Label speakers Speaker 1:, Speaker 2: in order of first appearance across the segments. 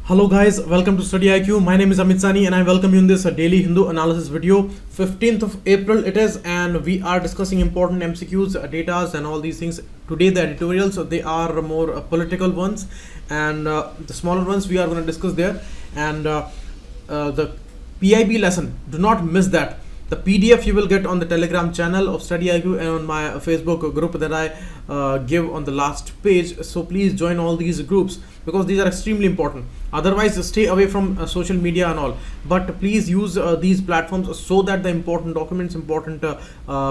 Speaker 1: Hello guys, welcome to StudyIQ. My name is Amit Sani and I welcome you in this daily Hindu analysis video. 15th of April it is, and we are discussing important MCQs, datas and all these things. Today the editorials, they are more political ones, and the smaller ones we are going to discuss there. And the PIB lesson, do not miss that. The PDF you will get on the Telegram channel of StudyIQ and on my Facebook group that I give on the last page. So please join all these groups because these are extremely important. Otherwise, stay away from social media and all. But please use these platforms so that the important documents, important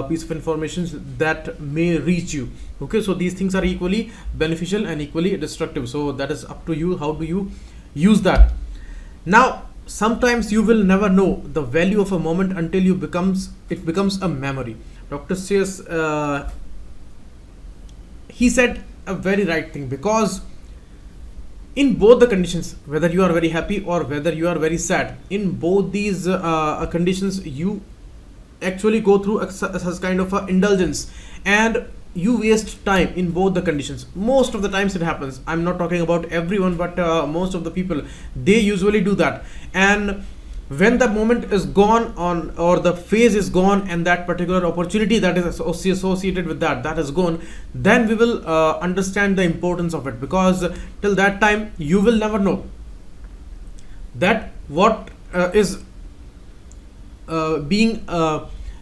Speaker 1: piece of information that may reach you. Okay, so these things are equally beneficial and equally destructive. So that is up to you. How do you use that? Now, sometimes you will never know the value of a moment until it becomes a memory. Dr. says he said a very right thing, because in both the conditions, whether you are very happy or whether you are very sad, in both these conditions you actually go through a kind of a indulgence and you waste time in both the conditions. Most of the times it happens. I'm not talking about everyone, but most of the people, they usually do that. And when the moment is gone on, or the phase is gone, and that particular opportunity that is associated with that is gone, then we will understand the importance of it, because till that time you will never know that what is being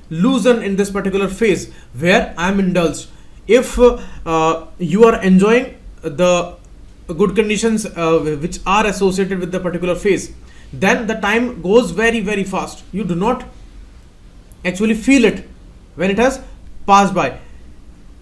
Speaker 1: loosened in this particular phase where I'm indulged. If you are enjoying the good conditions which are associated with the particular phase, then the time goes very, very fast. You do not actually feel it when it has passed by.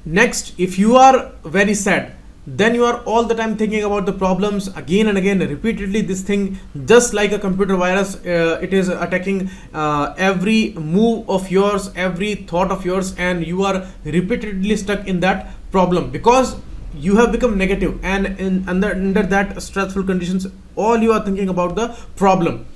Speaker 1: Next, if you are very sad, then you are all the time thinking about the problems again and again, repeatedly. This thing, just like a computer virus, it is attacking every move of yours, every thought of yours, and you are repeatedly stuck in that problem because you have become negative, and under that stressful conditions, all you are thinking about the problem.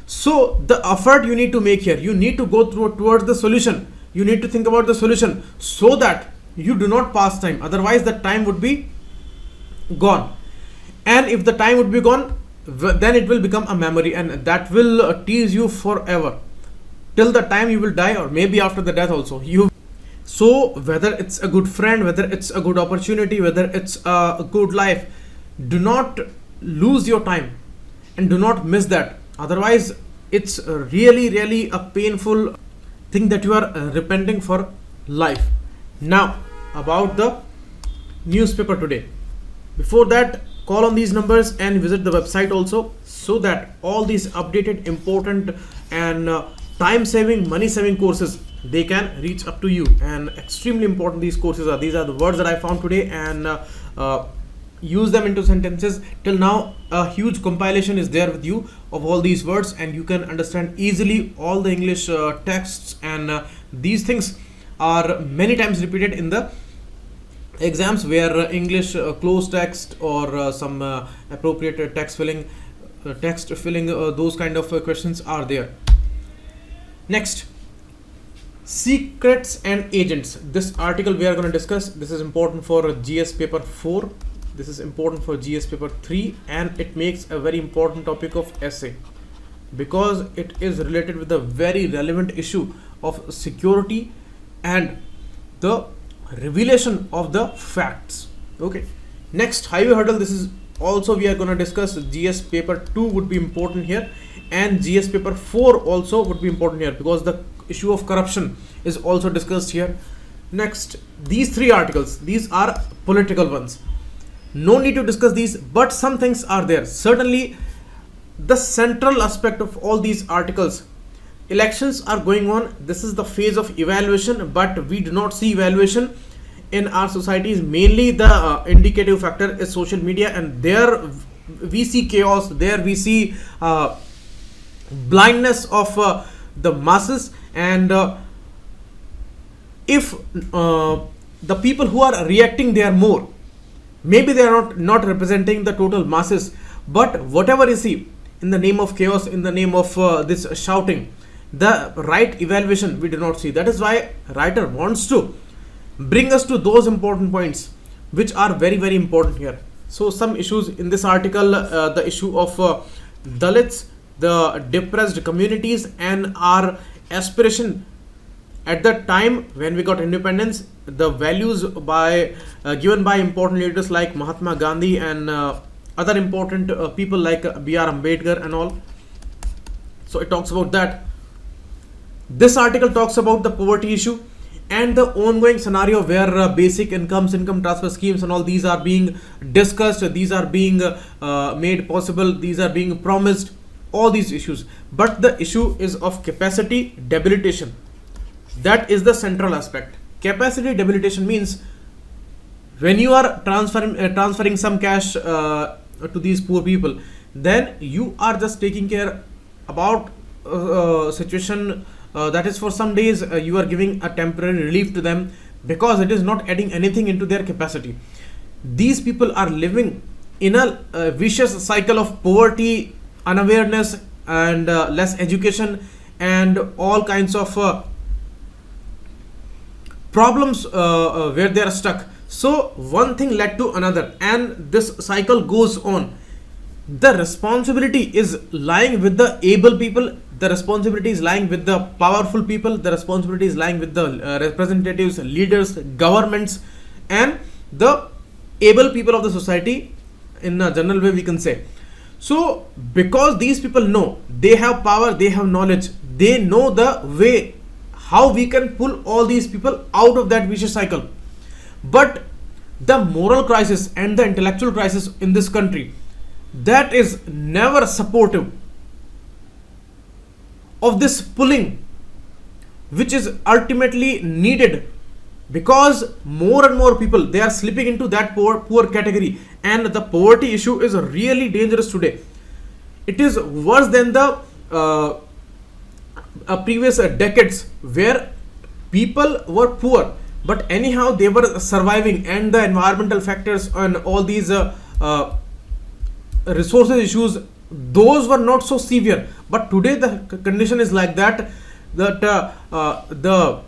Speaker 1: So the effort you need to make here, you need to go towards the solution. You need to think about the solution so that you do not pass time. Otherwise, the time would be gone, and if the time would be gone, then it will become a memory, and that will tease you forever till the time you will die, or maybe after the death also. So whether it's a good friend, whether it's a good opportunity, whether it's a good life, do not lose your time and do not miss that. Otherwise, it's really a painful thing that you are repenting for life. Now, about the newspaper today. Before that, call on these numbers and visit the website also, so that all these updated, important and time-saving, money-saving courses, they can reach up to you. And extremely important these courses are. These are the words that I found today, and use them into sentences. Till now, a huge compilation is there with you of all these words, and you can understand easily all the English texts, and these things are many times repeated in the exams where English close text or some appropriate text filling, those kind of questions are there. Next, secrets and agents. This article we are going to discuss. This is important for GS paper 4. This is important for GS paper 3, and it makes a very important topic of essay because it is related with the very relevant issue of security and the revelation of the facts. Okay, next, highway hurdle. This is also we are going to discuss. GS paper 2 would be important here, and GS paper 4 also would be important here because the issue of corruption is also discussed here. Next, these three articles, these are political ones. No need to discuss these, but some things are there. Certainly, the central aspect of all these articles, elections are going on. This is the phase of evaluation, but we do not see evaluation in our societies. Mainly the indicative factor is social media, and there we see chaos, there we see blindness of the masses. And if the people who are reacting, they are more, maybe they are not representing the total masses, but whatever you see in the name of chaos, in the name of this shouting, the right evaluation we do not see. That is why writer wants to bring us to those important points which are very important here. So some issues in this article, the issue of Dalits, the depressed communities, and our aspiration at the time when we got independence, the values by given by important leaders like Mahatma Gandhi and other important people like B.R. Ambedkar and all. So it talks about that. This article talks about the poverty issue and the ongoing scenario where basic incomes, income transfer schemes and all these are being discussed, these are being made possible, these are being promised, all these issues. But the issue is of capacity debilitation. That is the central aspect. Capacity debilitation means when you are transferring some cash to these poor people, then you are just taking care about situation that is for some days, you are giving a temporary relief to them because it is not adding anything into their capacity. These people are living in a vicious cycle of poverty, unawareness, and less education, and all kinds of problems where they are stuck. So one thing led to another, and this cycle goes on. The responsibility is lying with the able people, the responsibility is lying with the powerful people, the responsibility is lying with the representatives, leaders, governments, and the able people of the society in a general way, we can say. So because these people know, they have power, they have knowledge, they know the way how we can pull all these people out of that vicious cycle. But the moral crisis and the intellectual crisis in this country, that is never supportive of this pulling, which is ultimately needed, because more and more people, they are slipping into that poor category, and the poverty issue is really dangerous today. It is worse than the previous decades where people were poor, but anyhow they were surviving, and the environmental factors and all these resources issues, those were not so severe. But today the condition is like that, the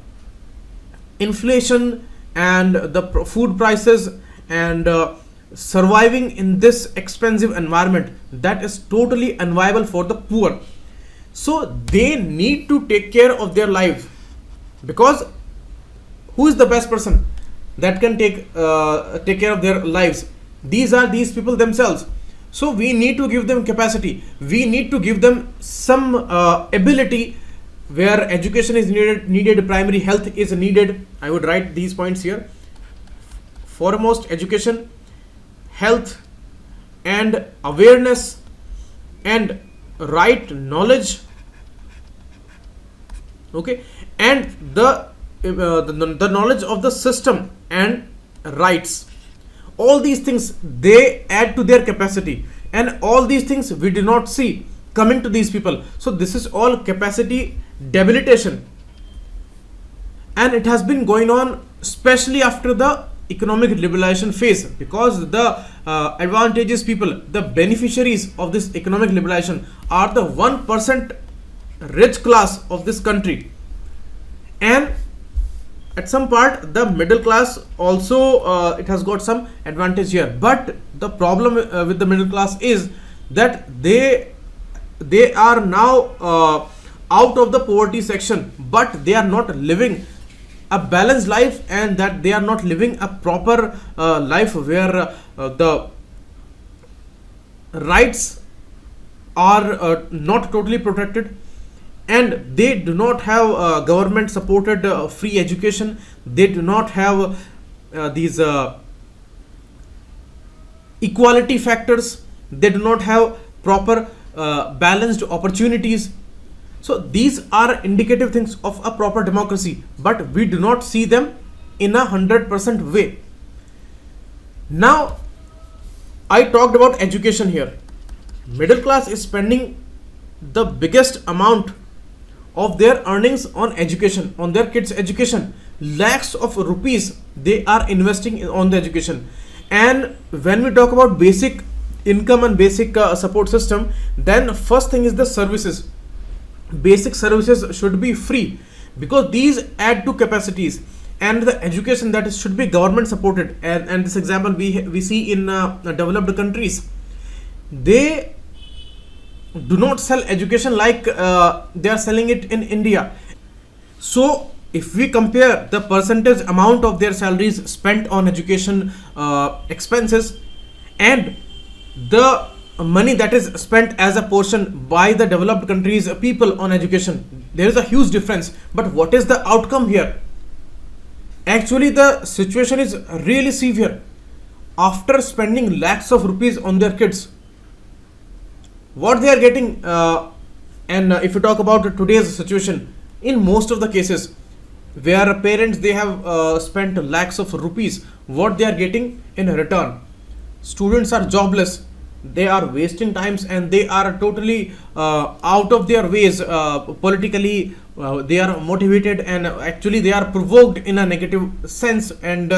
Speaker 1: inflation and the food prices and surviving in this expensive environment, that is totally unviable for the poor. So they need to take care of their life, because who is the best person that can take care of their lives? These are these people themselves. So we need to give them capacity, we need to give them some ability where education is needed, primary health is needed. I would write these points here. Foremost, education, health, and awareness, and right knowledge, okay, and the knowledge of the system and rights. All these things, they add to their capacity, and all these things we do not see coming to these people. So this is all capacity debilitation, and it has been going on especially after the economic liberalization phase, because the advantageous people, the beneficiaries of this economic liberalization are the 1% rich class of this country, and at some part the middle class also it has got some advantage here. But the problem with the middle class is that they are now out of the poverty section, but they are not living a balanced life, and that they are not living a proper life where the rights are not totally protected, and they do not have government supported free education, they do not have these equality factors, they do not have proper balanced opportunities. So these are indicative things of a proper democracy, but we do not see them in 100% way. Now I talked about education here. Middle class is spending the biggest amount of their earnings on education, on their kids' education. Lakhs of rupees they are investing on the education. And when we talk about basic income and basic support system, then first thing is the services. Basic services should be free, because these add to capacities. and the education that should be government supported. And this example we see in developed countries. They do not sell education like they are selling it in India. So if we compare the percentage amount of their salaries spent on education expenses and the money that is spent as a portion by the developed countries people on education, there is a huge difference. But what is the outcome here? Actually, the situation is really severe. After spending lakhs of rupees on their kids, what they are getting, and if you talk about today's situation, in most of the cases where parents they have spent lakhs of rupees, what they are getting in return? Students are jobless, they are wasting times, and they are totally out of their ways politically. They are motivated, and actually they are provoked in a negative sense, and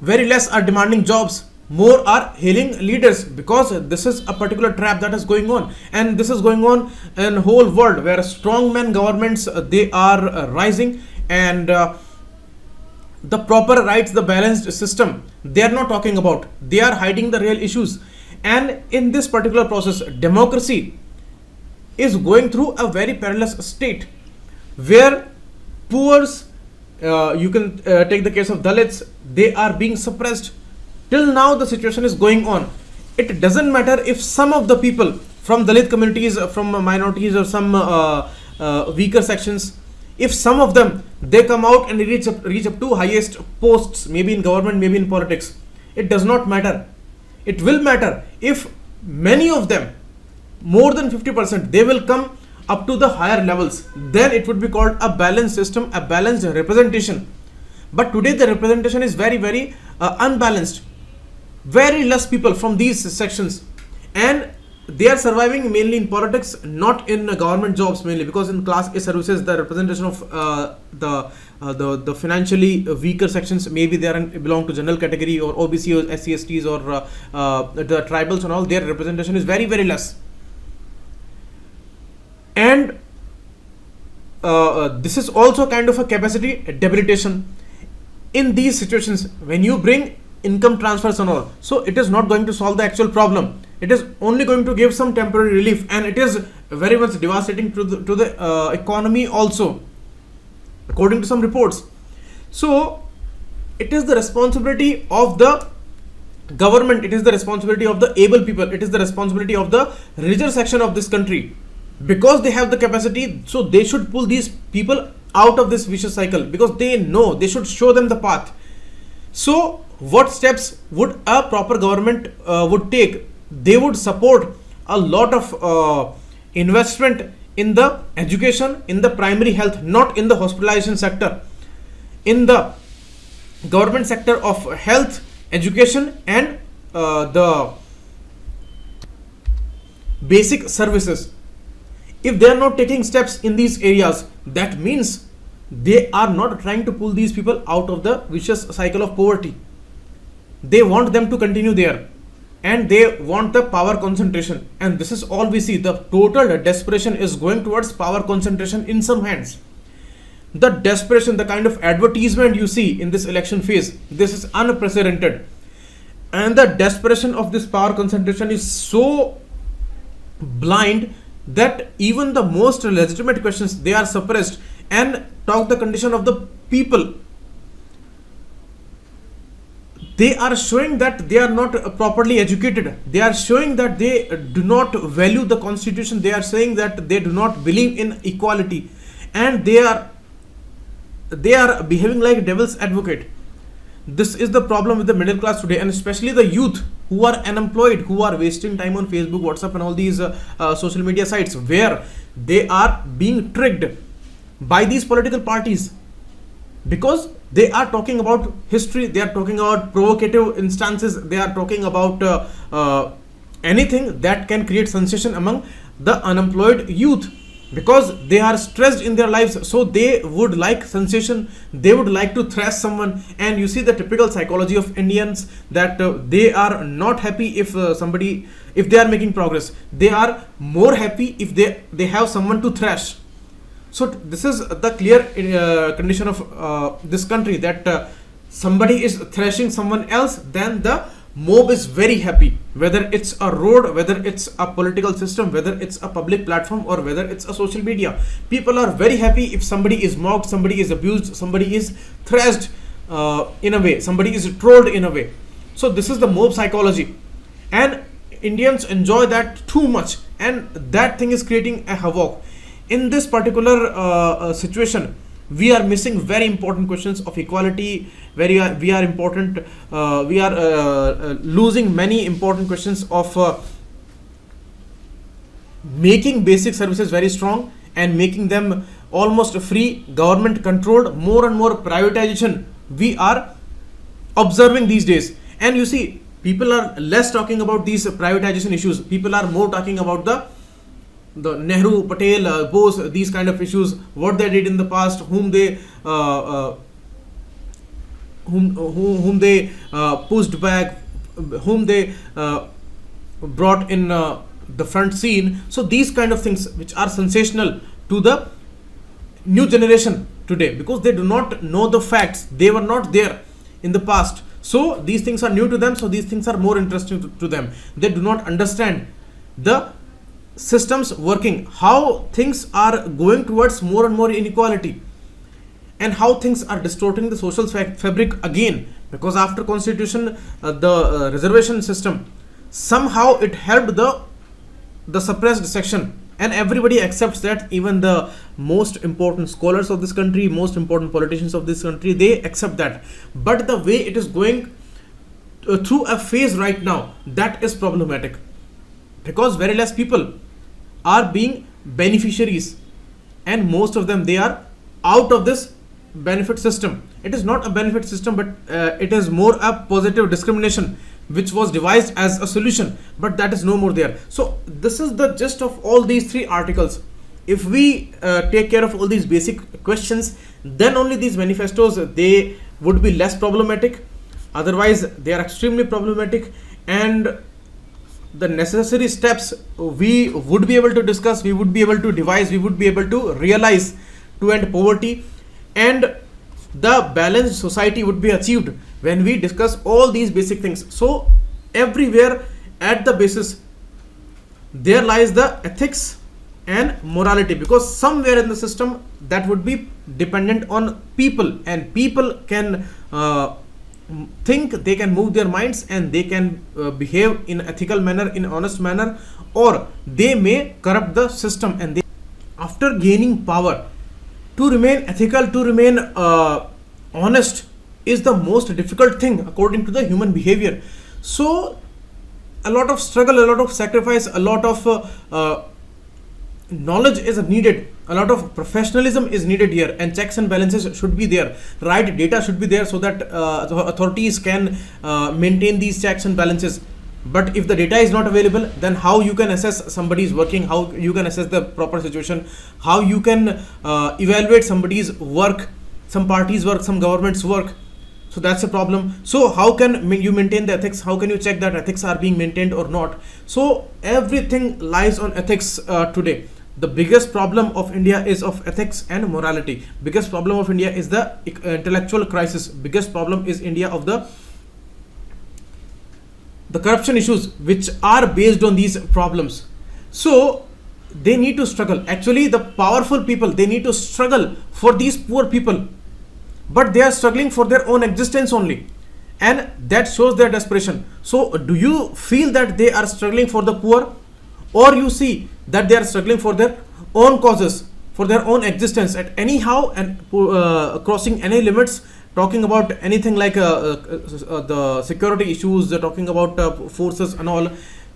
Speaker 1: very less are demanding jobs, more are hailing leaders, because this is a particular trap that is going on. And this is going on in whole world, where strongman governments they are rising, and the proper rights, the balanced system, they are not talking about. They are hiding the real issues. And in this particular process, democracy is going through a very perilous state, where poors, you can take the case of Dalits, they are being suppressed. Till now the situation is going on. It doesn't matter if some of the people from Dalit communities, from minorities, or some weaker sections, if some of them they come out and reach up to highest posts, maybe in government, maybe in politics, it does not matter. It will matter if many of them, more than 50%, they will come up to the higher levels. Then it would be called a balanced system, a balanced representation. But today the representation is very, very unbalanced. Very less people from these sections, and they are surviving mainly in politics, not in government jobs mainly, because in class A services the representation of the financially weaker sections, maybe they belong to general category or OBC or SC/STs or the tribals and all, their representation is very, very less. And this is also kind of a capacity debilitation in these situations. When you bring income transfers and all, so it is not going to solve the actual problem. It is only going to give some temporary relief, and it is very much devastating to the economy also, according to some reports. So it is the responsibility of the government, it is the responsibility of the able people, it is the responsibility of the richer section of this country, because they have the capacity. So they should pull these people out of this vicious cycle, because they know, they should show them the path. So what steps would a proper government would take? They would support a lot of investment in the education, in the primary health, not in the hospitalization sector, in the government sector of health, education, and the basic services. If they are not taking steps in these areas, that means they are not trying to pull these people out of the vicious cycle of poverty. They want them to continue there, and they want the power concentration. And this is all we see. The total desperation is going towards power concentration in some hands. The desperation, the kind of advertisement you see in this election phase, this is unprecedented. And the desperation of this power concentration is so blind that even the most legitimate questions, they are suppressed, and talk the condition of the people. They are showing that they are not properly educated. They are showing that they do not value the constitution. They are saying that they do not believe in equality, and they are behaving like devil's advocate. This is the problem with the middle class today, and especially the youth who are unemployed, who are wasting time on Facebook, WhatsApp, and all these social media sites, where they are being tricked by these political parties, because they are talking about history, they are talking about provocative instances, they are talking about anything that can create sensation among the unemployed youth, because they are stressed in their lives. So they would like sensation, they would like to thrash someone. And you see the typical psychology of Indians, that they are not happy if if they are making progress. They are more happy if they have someone to thrash. So this is the clear condition of this country, that somebody is thrashing someone else, then the mob is very happy, whether it's a road, whether it's a political system, whether it's a public platform, or whether it's a social media. People are very happy if somebody is mocked, somebody is abused, somebody is thrashed in a way, somebody is trolled in a way. So this is the mob psychology, and Indians enjoy that too much, and that thing is creating a havoc. In this particular situation, we are missing very important questions of equality. We are losing many important questions of making basic services very strong and making them almost free, government controlled. More and more privatization we are observing these days, and you see, people are less talking about these privatization issues. People are more talking about the Nehru, Patel, Bose, these kind of issues, what they did in the past, whom they pushed back, whom they brought in the front scene. So these kind of things which are sensational to the new generation today, because they do not know the facts, they were not there in the past. So these things are new to them, so these things are more interesting to them. They do not understand the systems working, how things are going towards more and more inequality, and how things are distorting the social fabric again. Because after constitution, the reservation system, somehow it helped the suppressed section, and everybody accepts that. Even the most important scholars of this country, most important politicians of this country, they accept that. But the way it is going through a phase right now, that is problematic, because very less people are being beneficiaries, and most of them, they are out of this benefit system. It is not a benefit system, but it is more a positive discrimination which was devised as a solution, but that is no more there. So this is the gist of all these three articles. If we take care of all these basic questions, then only these manifestos, they would be less problematic. Otherwise they are extremely problematic, and the necessary steps we would be able to discuss, we would be able to devise, we would be able to realize to end poverty, and the balanced society would be achieved when we discuss all these basic things. So everywhere at the basis there lies the ethics and morality, because somewhere in the system that would be dependent on people, and people can think, they can move their minds, and they can behave in ethical manner, in honest manner, or they may corrupt the system. And they, after gaining power, to remain ethical, to remain honest is the most difficult thing according to the human behavior. So a lot of struggle, a lot of sacrifice, a lot of knowledge is needed, a lot of professionalism is needed here, and checks and balances should be there, right data should be there, so that the authorities can maintain these checks and balances. But if the data is not available, then how you can assess somebody's working, how you can assess the proper situation, how you can evaluate somebody's work, some party's work, some government's work? So that's a problem. So how can you maintain the ethics? How can you check that ethics are being maintained or not? So everything lies on ethics today. The biggest problem of India is of ethics and morality. Biggest problem of India is the intellectual crisis. Biggest problem is India of the corruption issues which are based on these problems. So they need to struggle. Actually, the powerful people, they need to struggle for these poor people, but they are struggling for their own existence only, and that shows their desperation. So do you feel that they are struggling for the poor, or you see that they are struggling for their own causes, for their own existence at anyhow, and crossing any limits, talking about anything like the security issues, they're talking about forces and all?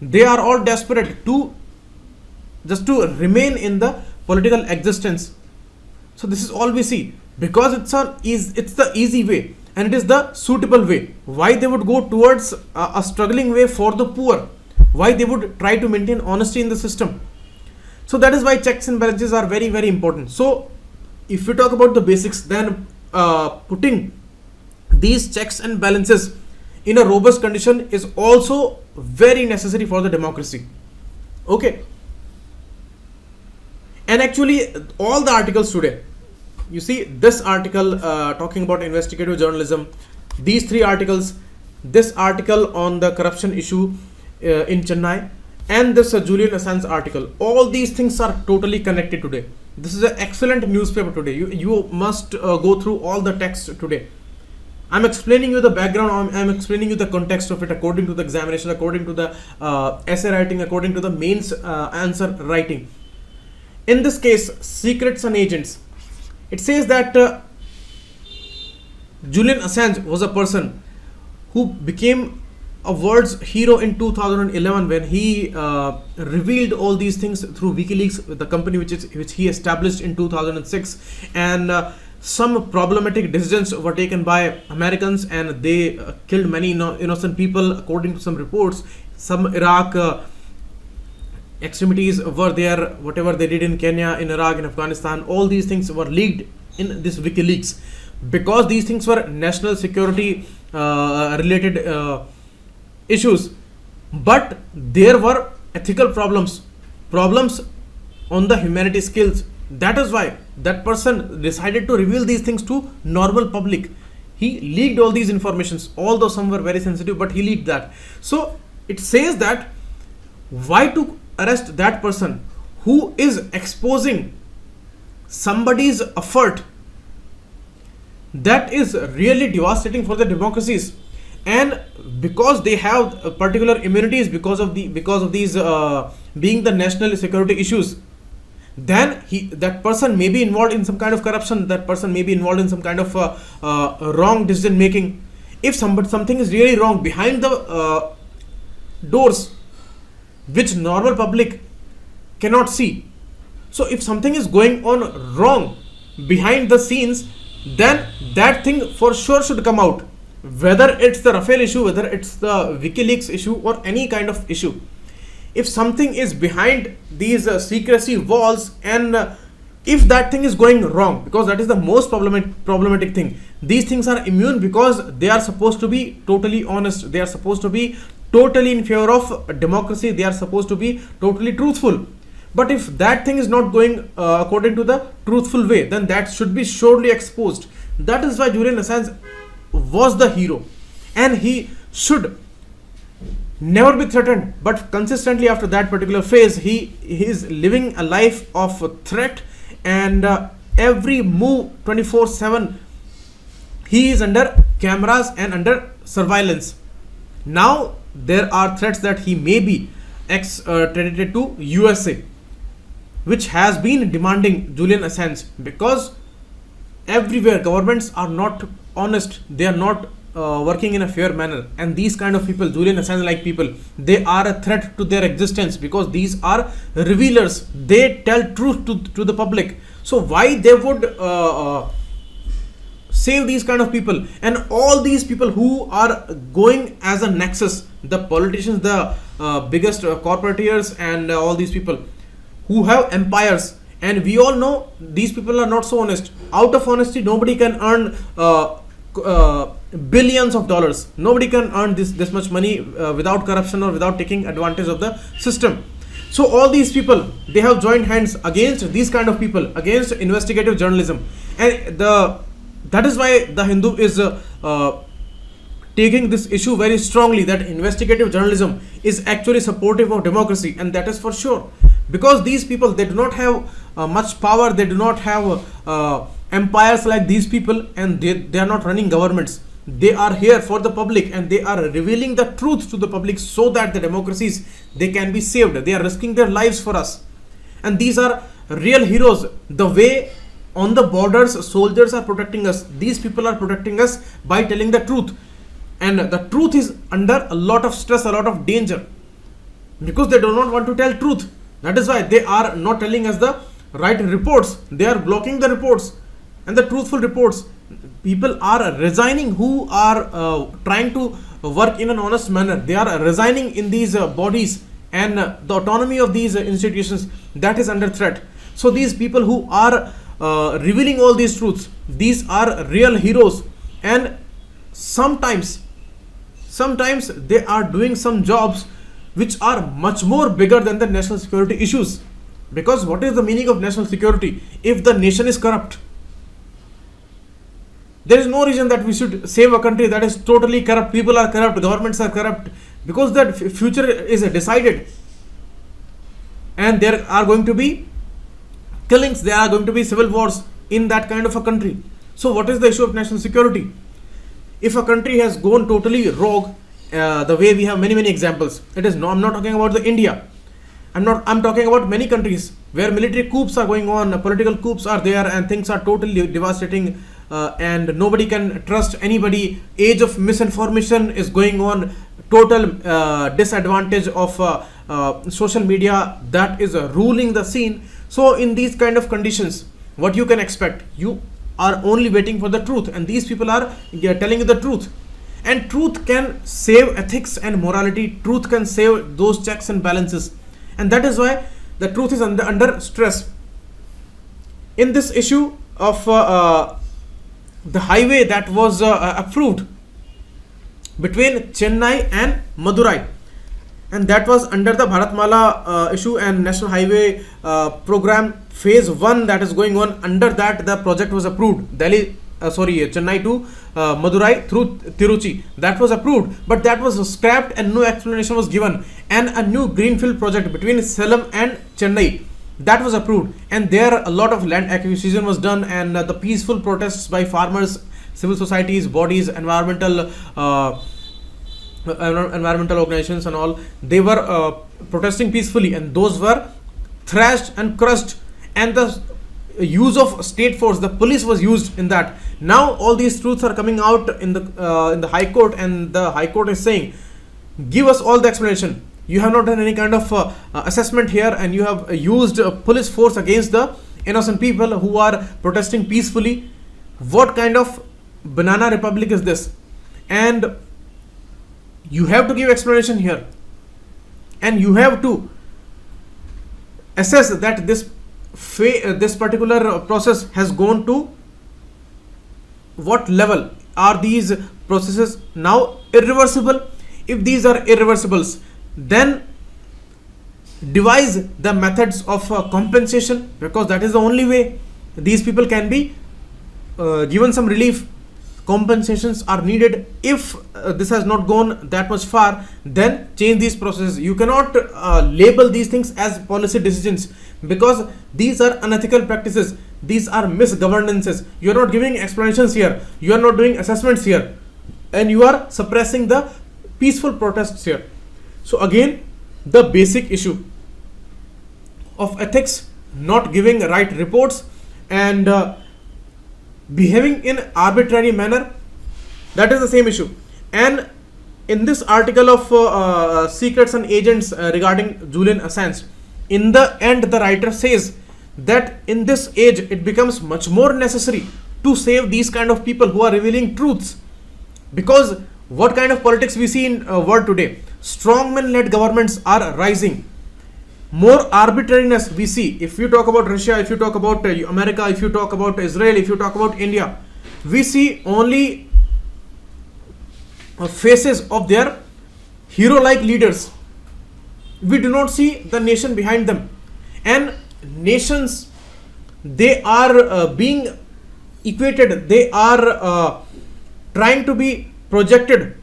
Speaker 1: They are all desperate to just to remain in the political existence. So this is all we see, because it's the easy way, and it is the suitable way. Why they would go towards a struggling way for the poor? Why they would try to maintain honesty in the system? So that is why checks and balances are very, very important. So if we talk about the basics, then putting these checks and balances in a robust condition is also very necessary for the democracy. Okay. And actually all the articles today, you see this article talking about investigative journalism, these three articles, this article on the corruption issue in Chennai, and this Julian Assange article, all these things are totally connected today. This is an excellent newspaper today. You must go through all the text today. I'm explaining you the background, I'm explaining you the context of it according to the examination, according to the essay writing, according to the mains answer writing. In this case, secrets and agents, it says that Julian Assange was a person who became a world's hero in 2011 when he revealed all these things through WikiLeaks, the company which he established in 2006, and some problematic decisions were taken by Americans, and they killed many innocent people according to some reports. Some Iraq extremities were there, whatever they did in Kenya, in Iraq, in Afghanistan, all these things were leaked in this WikiLeaks, because these things were national security related issues. But there were ethical problems on the humanity skills. That is why that person decided to reveal these things to normal public. He leaked all these informations, although some were very sensitive, but he leaked that. So it says that why to arrest that person who is exposing somebody's effort that is really devastating for the democracies, and because they have particular immunities because of these being the national security issues, then that person may be involved in some kind of corruption, that person may be involved in some kind of wrong decision making. If something is really wrong behind the doors which normal public cannot see, so if something is going on wrong behind the scenes, then that thing for sure should come out, whether it's the Rafale issue, whether it's the WikiLeaks issue, or any kind of issue. If something is behind these secrecy walls, and if that thing is going wrong, because that is the most problematic thing, these things are immune because they are supposed to be totally honest, they are supposed to be totally in favor of democracy, they are supposed to be totally truthful. But if that thing is not going according to the truthful way, then that should be surely exposed. That is why Julian Assange was the hero, and he should never be threatened. But consistently after that particular phase, he is living a life of threat, and every move 24/7 he is under cameras and under surveillance. Now there are threats that he may be extradited to USA, which has been demanding Julian Assange, because everywhere governments are not honest, they are not working in a fair manner, and these kind of people, Julian Assange like people, they are a threat to their existence, because these are revealers, they tell truth to the public. So why they would save these kind of people? And all these people who are going as a nexus, the politicians, the biggest corporateers, and all these people who have empires, and we all know these people are not so honest. Out of honesty, nobody can earn billions of dollars. Nobody can earn this much money without corruption or without taking advantage of the system. So all these people, they have joined hands against these kind of people, against investigative journalism, and that is why the Hindu is taking this issue very strongly, that investigative journalism is actually supportive of democracy, and that is for sure, because these people, they do not have much power, they do not have empires like these people, and they are not running governments. They are here for the public, and they are revealing the truth to the public, so that the democracies, they can be saved. They are risking their lives for us, and these are real heroes. The way on the borders soldiers are protecting us, these people are protecting us by telling the truth, and the truth is under a lot of stress, a lot of danger, because they do not want to tell truth. That is why they are not telling us the right reports, they are blocking the reports and the truthful reports. People are resigning who are trying to work in an honest manner. They are resigning in these bodies, and the autonomy of these institutions, that is under threat. So these people who are revealing all these truths, these are real heroes, and sometimes they are doing some jobs which are much more bigger than the national security issues. Because what is the meaning of national security if the nation is corrupt? There is no reason that we should save a country that is totally corrupt. People are corrupt, governments are corrupt, because that future is decided, and there are going to be killings, there are going to be civil wars in that kind of a country. So what is the issue of national security? If a country has gone totally rogue, the way we have many examples, it is no, I'm not talking about the India. I'm talking about many countries where military coups are going on, political coups are there, and things are totally devastating, and nobody can trust anybody. Age of misinformation is going on. Total disadvantage of social media that is ruling the scene. So in these kind of conditions, what you can expect? You are only waiting for the truth, and these people are telling you the truth. And truth can save ethics and morality. Truth can save those checks and balances. And that is why the truth is under stress. In this issue of the highway that was approved between Chennai and Madurai, and that was under the Bharatmala issue and National Highway program phase 1 that is going on. Under that, the project was approved. Chennai to Madurai through Tiruchi, that was approved, but that was scrapped and no explanation was given. And a new greenfield project between Salem and Chennai, that was approved, and there a lot of land acquisition was done, and the peaceful protests by farmers, civil societies, bodies, environmental organizations and all, they were protesting peacefully, and those were thrashed and crushed, and the use of state force, the police was used in that. Now all these truths are coming out in the High Court, and the High Court is saying, give us all the explanation. You have not done any kind of assessment here, and you have used police force against the innocent people who are protesting peacefully. What kind of banana republic is this? And you have to give explanation here, and you have to assess that this particular process has gone to what level. Are these processes now irreversible? If these are irreversibles, then devise the methods of compensation, because that is the only way these people can be given some relief. Compensations are needed. If this has not gone that much far, then change these processes. You cannot label these things as policy decisions, because these are unethical practices. These are misgovernances. You are not giving explanations here. You are not doing assessments here, and you are suppressing the peaceful protests here. So again, the basic issue of ethics, not giving right reports, and behaving in arbitrary manner, that is the same issue. And in this article of secrets and agents regarding Julian Assange, in the end the writer says that in this age it becomes much more necessary to save these kind of people who are revealing truths, because what kind of politics we see in world today? Strongman led governments are rising. More arbitrariness we see. If you talk about Russia, if you talk about America, if you talk about Israel, if you talk about India, we see only faces of their hero-like leaders. We do not see the nation behind them. And nations, they are being equated, they are trying to be projected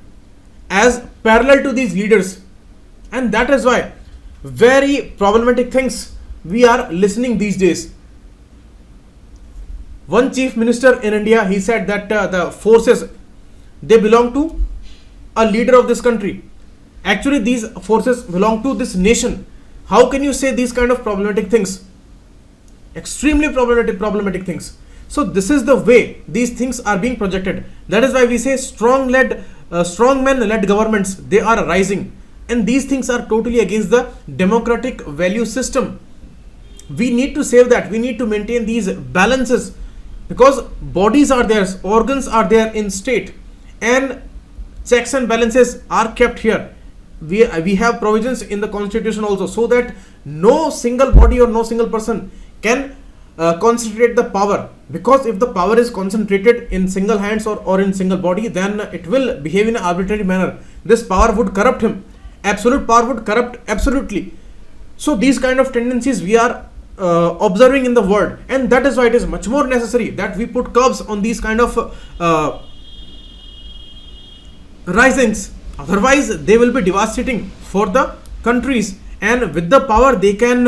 Speaker 1: as parallel to these leaders, and that is why very problematic things we are listening these days. One chief minister in India, he said that the forces, they belong to a leader of this country. Actually, these forces belong to this nation. How can you say these kind of problematic things? Extremely problematic things. So this is the way these things are being projected. That is why we say strongmen led governments, they are rising, and these things are totally against the democratic value system. We need to save that. We need to maintain these balances, because bodies are there, organs are there in state, and checks and balances are kept here. We have provisions in the constitution also, so that no single body or no single person can concentrate the power, because if the power is concentrated in single hands or in single body, then it will behave in an arbitrary manner. This power would corrupt him. Absolute power would corrupt absolutely. So these kind of tendencies we are observing in the world, and that is why it is much more necessary that we put curbs on these kind of risings. Otherwise they will be devastating for the countries, and with the power they can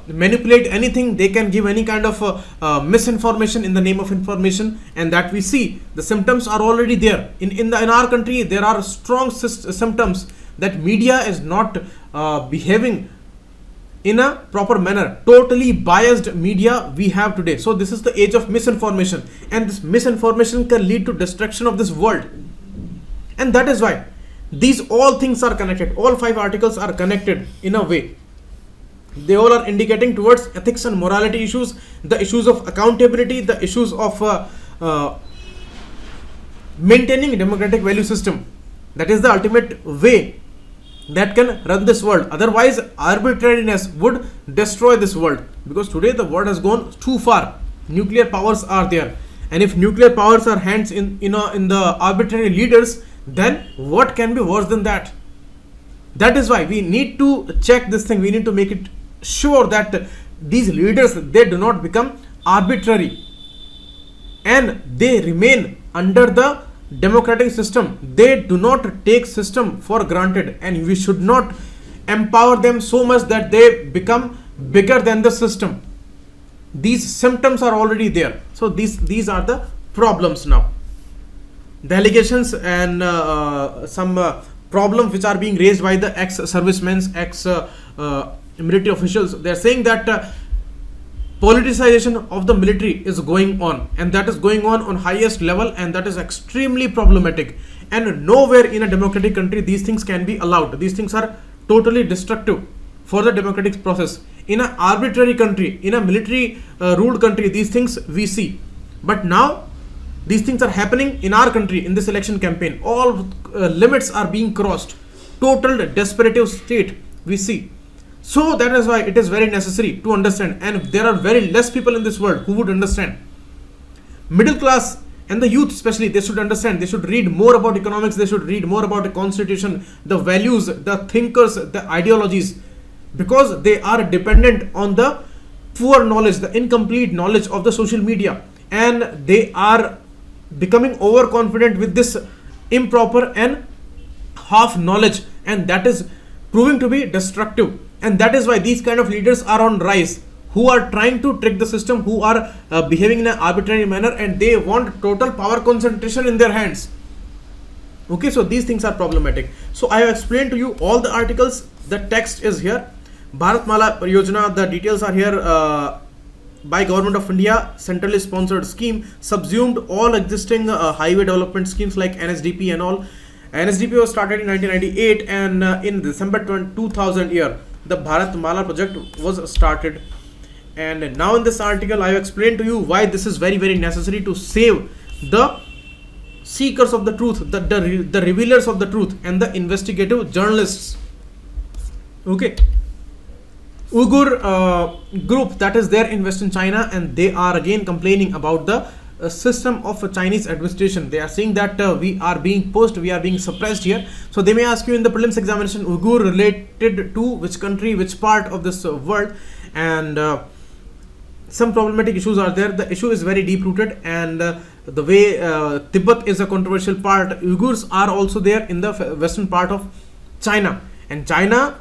Speaker 1: manipulate anything, they can give any kind of misinformation in the name of information, and that we see the symptoms are already there in our country. There are strong symptoms that media is not behaving in a proper manner. Totally biased media we have today. So this is the age of misinformation, and this misinformation can lead to destruction of this world. And that is why these all things are connected. All 5 articles are connected in a way. They all are indicating towards ethics and morality issues, the issues of accountability, the issues of maintaining democratic value system. That is the ultimate way that can run this world. Otherwise arbitrariness would destroy this world, because today the world has gone too far. Nuclear powers are there, and if nuclear powers are hands in the arbitrary leaders, then what can be worse than that? That is why we need to check this thing. We need to make it sure that these leaders, they do not become arbitrary and they remain under the democratic system. They do not take system for granted, and we should not empower them so much that they become bigger than the system. These symptoms are already there. So these are the problems now. The allegations and some problems which are being raised by the ex-servicemen, ex-military officials. They are saying that politicization of the military is going on, and that is going on highest level, and that is extremely problematic. And nowhere in a democratic country these things can be allowed. These things are totally destructive for the democratic process. In an arbitrary country, in a military ruled country, these things we see. But now these things are happening in our country in this election campaign. All limits are being crossed. Total desperative state we see. So that is why it is very necessary to understand, and there are very less people in this world who would understand. Middle class and the youth especially, they should understand. They should read more about economics. They should read more about the constitution, the values, the thinkers, the ideologies, because they are dependent on the poor knowledge, the incomplete knowledge of the social media, and they are becoming overconfident with this improper and half knowledge, and that is proving to be destructive. And that is why these kind of leaders are on rise, who are trying to trick the system, who are behaving in an arbitrary manner, and they want total power concentration in their hands. Okay, so these things are problematic. So I have explained to you all the articles. The text is here. Bharatmala Pariyojana, the details are here. By Government of India, centrally sponsored scheme, subsumed all existing highway development schemes like NSDP and all. NSDP was started in 1998, and in December 2000 year, the Bharatmala project was started. And now in this article, I have explained to you why this is very, very necessary to save the seekers of the truth, the revealers of the truth, and the investigative journalists. Okay. Uyghur group that is there in Western China, and they are again complaining about the system of Chinese administration. They are saying that we are being pushed, we are being suppressed here. So they may ask you in the prelims examination, Uyghur related to which country, which part of this world, and some problematic issues are there. The issue is very deep rooted, and the way Tibet is a controversial part, Uyghurs are also there in the western part of China, and China's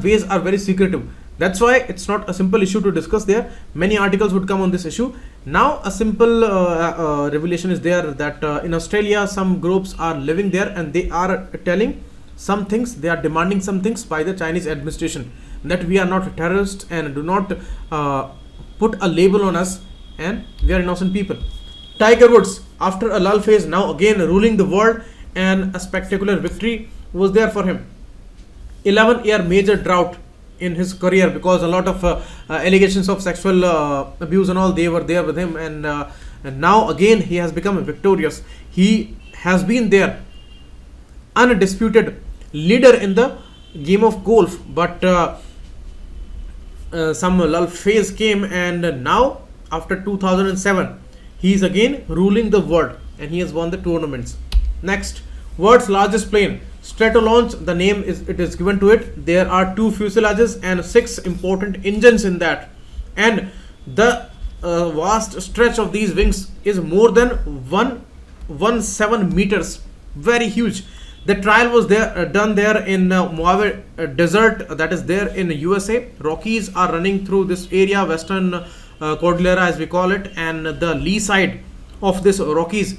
Speaker 1: ways are very secretive. That's why it's not a simple issue to discuss there. Many articles would come on this issue. Now a simple revelation is there that in Australia some groups are living there, and they are telling some things, they are demanding some things by the Chinese administration, that we are not terrorists and do not put a label on us, and we are innocent people. Tiger Woods, after a lull phase, now again ruling the world, and a spectacular victory was there for him. 11-year major drought in his career, because a lot of allegations of sexual abuse and all, they were there with him, and now again he has become victorious. He has been there undisputed leader in the game of golf, but some lull phase came, and now after 2007 he is again ruling the world, and he has won the tournaments. Next, world's largest plane, Stratolaunch, the name is given to it. There are 2 fuselages and 6 important engines in that. and the vast stretch of these wings is more than 117 meters, very huge. The trial was there done there in Mojave Desert, that is there in USA. Rockies are running through this area, Western Cordillera as we call it, and the lee side of this Rockies,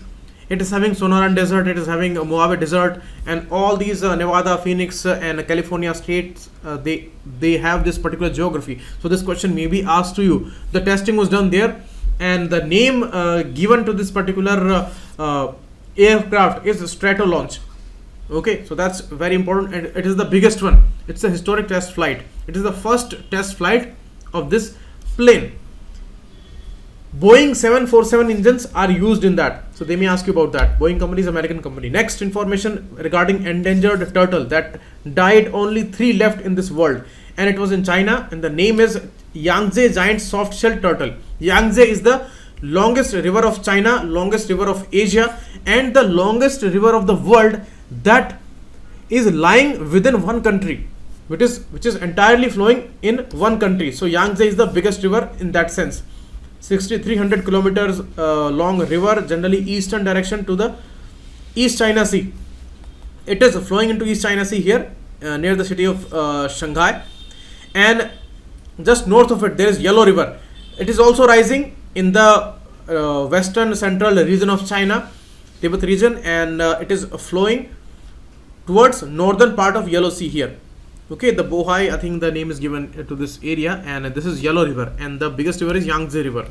Speaker 1: it is having Sonoran Desert, it is having Mojave Desert, and all these Nevada, Phoenix, and California states, they have this particular geography. So this question may be asked to you. The testing was done there, and the name given to this particular aircraft is Stratolaunch. Okay, so that's very important, and it is the biggest one. It's a historic test flight. It is the first test flight of this plane. Boeing 747 engines are used in that, so they may ask you about that. Boeing company is American company. Next information regarding endangered turtle that died, only 3 left in this world, and it was in China, and the name is Yangtze giant soft-shell turtle. Yangtze is the longest river of China, longest river of Asia, and the longest river of the world that is lying within one country, which is entirely flowing in one country. So Yangtze is the biggest river in that sense. 6,300 kilometers long river, generally eastern direction to the East China Sea. It is flowing into East China Sea here near the city of Shanghai, and just north of it there is Yellow River. It is also rising in the western central region of China, Tibet region, and it is flowing towards northern part of Yellow Sea here. Okay, the Bohai, I think the name is given to this area, and this is Yellow River, and the biggest river is Yangtze River.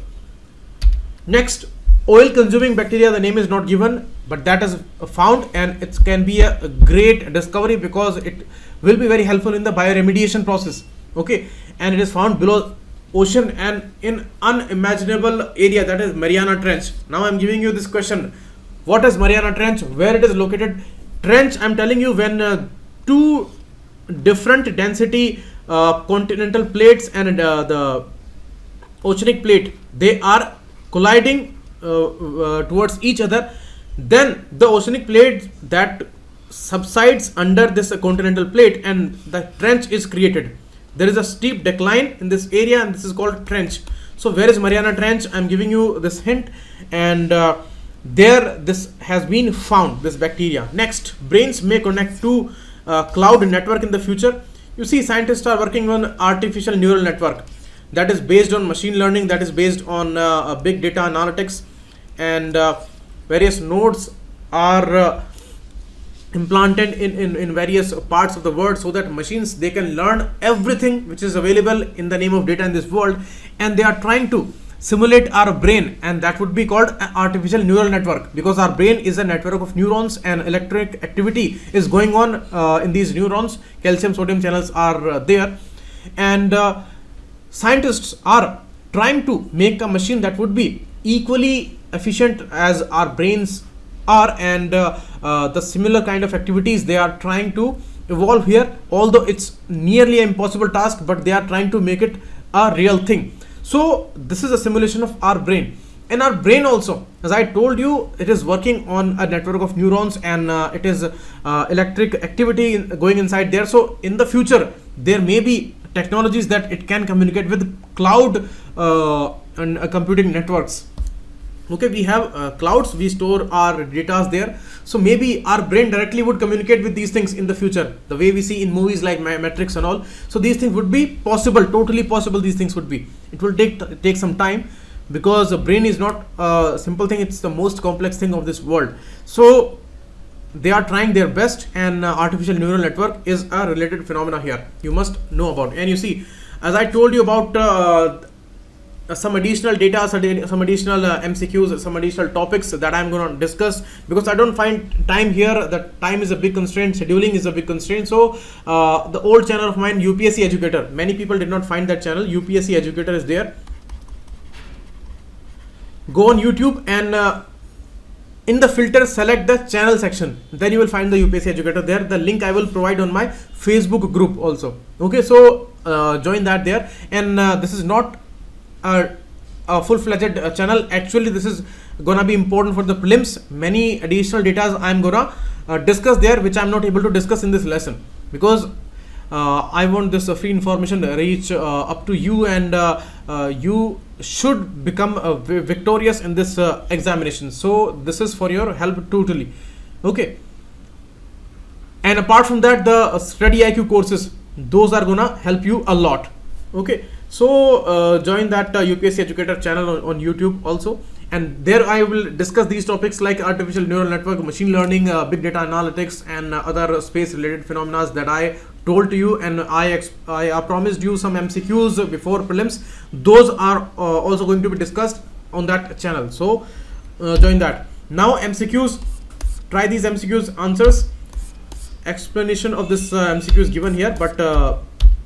Speaker 1: Next, oil consuming bacteria, the name is not given, but that is found, and it can be a great discovery because it will be very helpful in the bioremediation process. Okay, and it is found below ocean and in unimaginable area, that is Mariana Trench. Now I am giving you this question: what is Mariana Trench, where it is located? Trench, I am telling you, when two different density continental plates and the oceanic plate, they are colliding towards each other, then the oceanic plate that subsides under this continental plate and the trench is created. There is a steep decline in this area, and this is called trench. So where is Mariana Trench? I am giving you this hint, and there this has been found, this bacteria. Next, brains may connect to cloud network in the future. You see, scientists are working on artificial neural network that is based on machine learning, that is based on big data analytics, and various nodes are implanted in various parts of the world, so that machines, they can learn everything which is available in the name of data in this world, and they are trying to simulate our brain, and that would be called an artificial neural network, because our brain is a network of neurons and electric activity is going on in these neurons. Calcium sodium channels are there, and scientists are trying to make a machine that would be equally efficient as our brains are, and the similar kind of activities they are trying to evolve here, although it's nearly an impossible task, but they are trying to make it a real thing. So this is a simulation of our brain, and our brain also, as I told you, it is working on a network of neurons, and it is electric activity going inside there. So in the future there may be technologies that it can communicate with cloud and computing networks. Okay, we have clouds, we store our data there, so maybe our brain directly would communicate with these things in the future, the way we see in movies like Matrix and all. So these things would be possible, totally possible. These things would be, it will take some time, because the brain is not a simple thing, it's the most complex thing of this world. So they are trying their best, and artificial neural network is a related phenomena here, you must know about. And you see, as I told you about some additional data, some additional MCQs, some additional topics that I'm going to discuss, because I don't find time here. That time is a big constraint, scheduling is a big constraint. So the old channel of mine, UPSC Educator, many people did not find that channel. UPSC Educator is there. Go on YouTube, and in the filter select the channel section, then you will find the UPSC Educator there. The link I will provide on my Facebook group also. Okay, so join that there. And this is not a full-fledged channel. Actually, this is gonna be important for the prelims. Many additional data I'm gonna discuss there, which I'm not able to discuss in this lesson, because I want this free information to reach up to you, and you should become victorious in this examination. So this is for your help totally. Okay. And apart from that, the StudyIQ courses, those are gonna help you a lot. Okay, so join that UPSC Educator channel on YouTube also, and there I will discuss these topics like artificial neural network, machine learning, big data analytics, and other space related phenomena that I told to you, and I promised you some MCQs before prelims. Those are also going to be discussed on that channel, so join that. Now MCQs, try these MCQs answers. Explanation of this MCQ is given here, but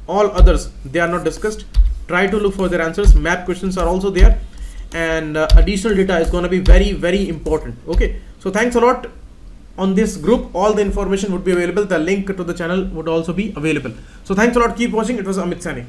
Speaker 1: all others, they are not discussed. Try to look for their answers. Map questions are also there, and additional data is going to be very, very important. Okay, so thanks a lot. On this group, all the information would be available. The link to the channel would also be available. So thanks a lot. Keep watching. It was Amit Sani.